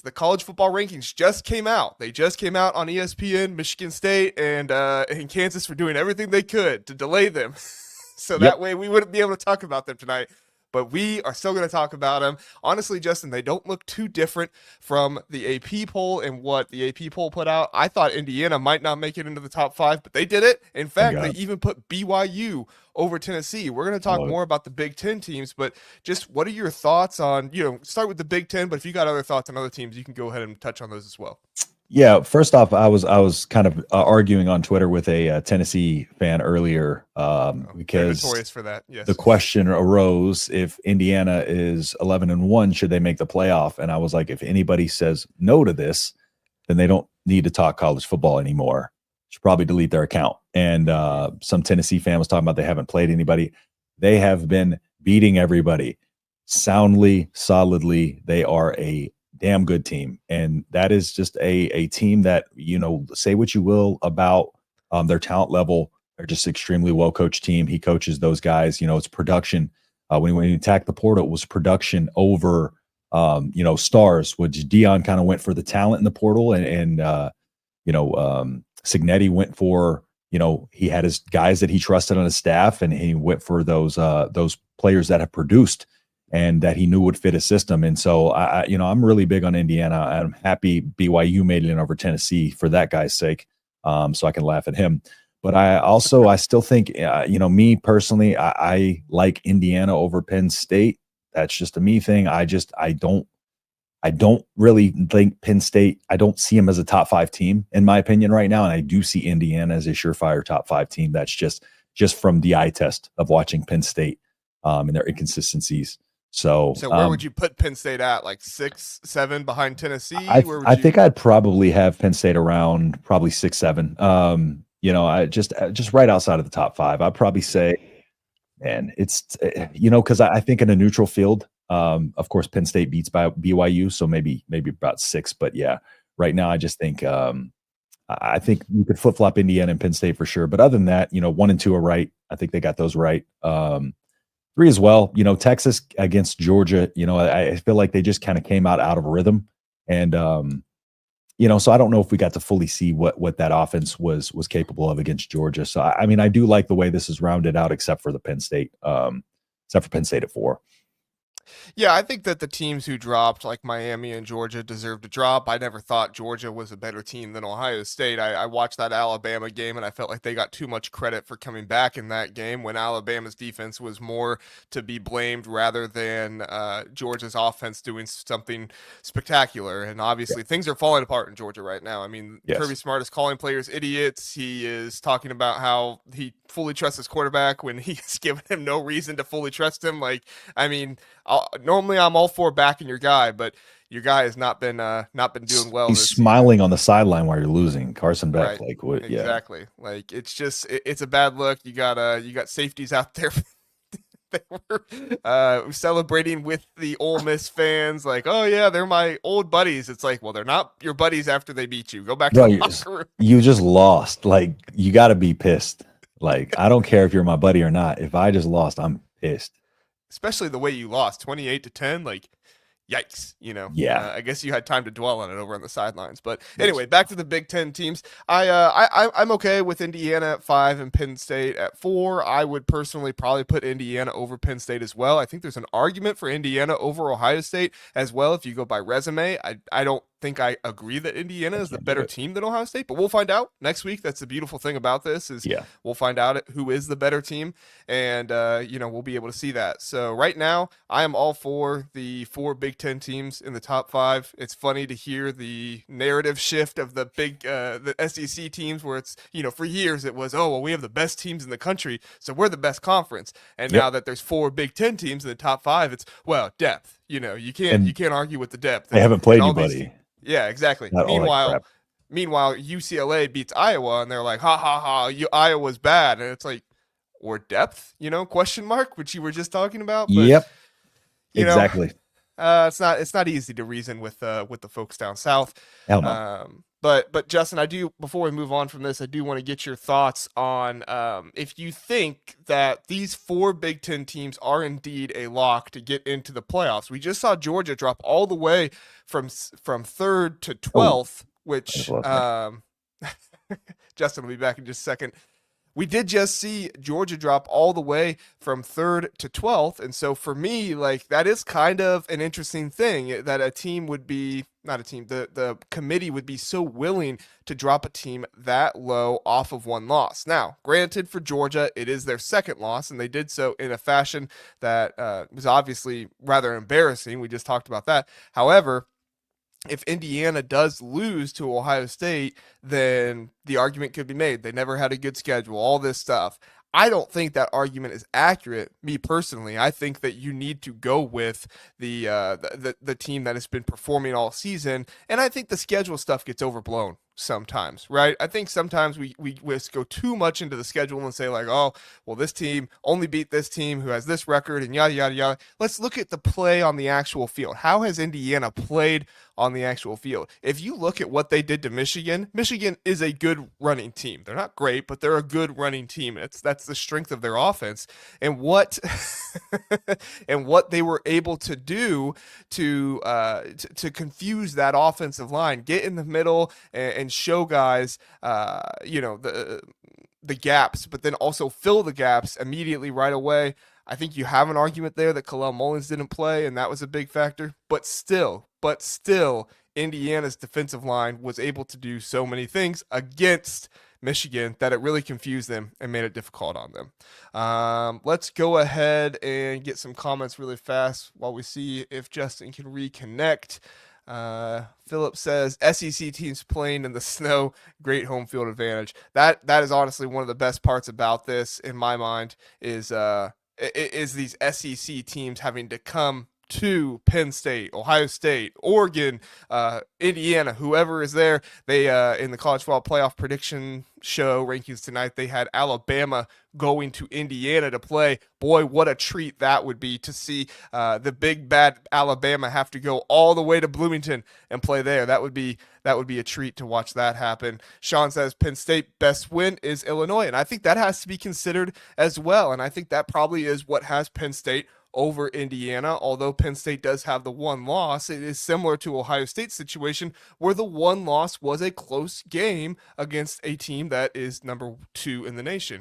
the college football rankings just came out. They just came out on ESPN. Michigan State and Kansas were doing everything they could to delay them, so Yep. that way we wouldn't be able to talk about them tonight. But we are still going to talk about them. Honestly, Justin, they don't look too different from the AP poll and what the AP poll put out. I thought Indiana might not make it into the top 5, but they did it. In Thank fact, they God. even put BYU over Tennessee. We're going to talk Love it. more about the Big Ten teams, but just what are your thoughts on, start with the Big Ten, but if you got other thoughts on other teams, you can go ahead and touch on those as well. Yeah, first off, I was kind of arguing on Twitter with a Tennessee fan earlier because notorious for that. Yes. the question arose if Indiana is 11-1, should they make the playoff? And I was like, if anybody says no to this, then they don't need to talk college football anymore. Should probably delete their account. And some Tennessee fan was talking about they haven't played anybody. They have been beating everybody soundly, solidly. They are a damn good team, and that is just a team that, say what you will about their talent level, they're just extremely well coached team. He coaches those guys. It's production. When he attacked the portal, it was production over stars, which Dion kind of went for the talent in the portal, and Signetti went for, he had his guys that he trusted on his staff, and he went for those players that have produced and that he knew would fit his system. And so I'm really big on Indiana. I'm happy BYU made it in over Tennessee for that guy's sake. So I can laugh at him. But I still think, me personally, I like Indiana over Penn State. That's just a me thing. I don't really think Penn State, I don't see them as a top 5 team in my opinion right now. And I do see Indiana as a surefire top 5 team. That's just from the eye test of watching Penn State and their inconsistencies. So where would you put Penn State at? Like 6, 7 behind Tennessee? I think I'd probably have Penn State around probably 6, 7. I just right outside of the top 5. I'd probably say, and it's because I think in a neutral field, of course Penn State beats by BYU, so maybe about 6. But yeah, right now I just think I think you could flip flop Indiana and Penn State for sure. But other than that, 1 and 2 are right. I think they got those right. 3 as well. Texas against Georgia, I feel like they just kind of came out of rhythm. And, so I don't know if we got to fully see what that offense was capable of against Georgia. So, I do like the way this is rounded out, except for Penn State at 4. Yeah, I think that the teams who dropped, like Miami and Georgia, deserve to drop. I never thought Georgia was a better team than Ohio State. I watched that Alabama game, and I felt like they got too much credit for coming back in that game when Alabama's defense was more to be blamed rather than Georgia's offense doing something spectacular. And obviously, things are falling apart in Georgia right now. I mean, Yes. Kirby Smart is calling players idiots. He is talking about how he fully trusts his quarterback when he's given him no reason to fully trust him. Normally I'm all for backing your guy, but your guy has not been doing well. He's smiling on the sideline while you're losing. Carson Beck, right. what? Yeah, Exactly. Like it's a bad look. You got safeties out there. They were celebrating with the Ole Miss fans, like, oh yeah, they're my old buddies. It's like, well, they're not your buddies after they beat you. Go back to the locker room. You just lost. Like, you got to be pissed. Like, I don't care if you're my buddy or not. If I just lost, I'm pissed. Especially the way you lost, 28-10. Like, yikes, Yeah. I guess you had time to dwell on it over on the sidelines. But anyway, back to the Big Ten teams. I'm okay with Indiana at 5 and Penn State at 4. I would personally probably put Indiana over Penn State as well. I think there's an argument for Indiana over Ohio State as well if you go by resume. I don't think I agree that Indiana is the better team than Ohio State, but we'll find out next week. That's the beautiful thing about this is we'll find out who is the better team, and we'll be able to see that. So right now, I am all for the 4 Big Ten teams in the top 5. It's funny to hear the narrative shift of the SEC teams where it's, for years it was, oh, well, we have the best teams in the country, so we're the best conference. And now that there's 4 Big Ten teams in the top 5, it's, well, depth. You can't argue with the depth. They haven't played anybody. Yeah, exactly. Meanwhile, UCLA beats Iowa, and they're like, ha, ha, ha, Iowa's bad. And it's like, or depth, question mark, which you were just talking about. But, exactly. It's not easy to reason with the folks down south. Hell no. But Justin, I do before we move on from this, I do want to get your thoughts on if you think that these four Big Ten teams are indeed a lock to get into the playoffs. We just saw Georgia drop all the way from third to Oh, 12th, which lost me. Justin will be back in just a second. We did just see Georgia drop all the way from third to 12th. And so for me, like that is kind of an interesting thing that a team would be not a team, the committee would be so willing to drop a team that low off of one loss. Now, granted, for Georgia, it is their second loss, and they did so in a fashion that was obviously rather embarrassing. We just talked about that. However, if Indiana does lose to Ohio State, then the argument could be made. They never had a good schedule, all this stuff. I don't think that argument is accurate. Me personally, I think that you need to go with the team that has been performing all season, and I think the schedule stuff gets overblown sometimes, right? I think sometimes we just go too much into the schedule and say like, oh, well, this team only beat this team who has this record and yada yada yada. Let's look at the play on the actual field. How has Indiana played on the actual field? If you look at what they did to Michigan, Michigan is a good running team. They're not great, but they're a good running team. That's the strength of their offense. And what and what they were able to do to confuse that offensive line, get in the middle and show guys, the gaps, but then also fill the gaps immediately right away. I think you have an argument there that Kalel Mullins didn't play, and that was a big factor. But still, Indiana's defensive line was able to do so many things against Michigan that it really confused them and made it difficult on them. Let's go ahead and get some comments really fast while we see if Justin can reconnect. Philip says SEC teams playing in the snow, great home field advantage. That is honestly one of the best parts about this, in my mind, is these SEC teams having to come to Penn State, Ohio State, Oregon, Indiana, whoever is there. They in the college football playoff prediction show rankings tonight, they had Alabama going to Indiana to play. Boy, what a treat that would be to see the big bad Alabama have to go all the way to Bloomington and play there. That would be a treat to watch that happen. Sean says Penn State best win is Illinois, and I think that has to be considered as well. And I think that probably is what has Penn State over Indiana. Although Penn State does have the one loss, it is similar to Ohio State's situation where the one loss was a close game against a team that is number 2 in the nation.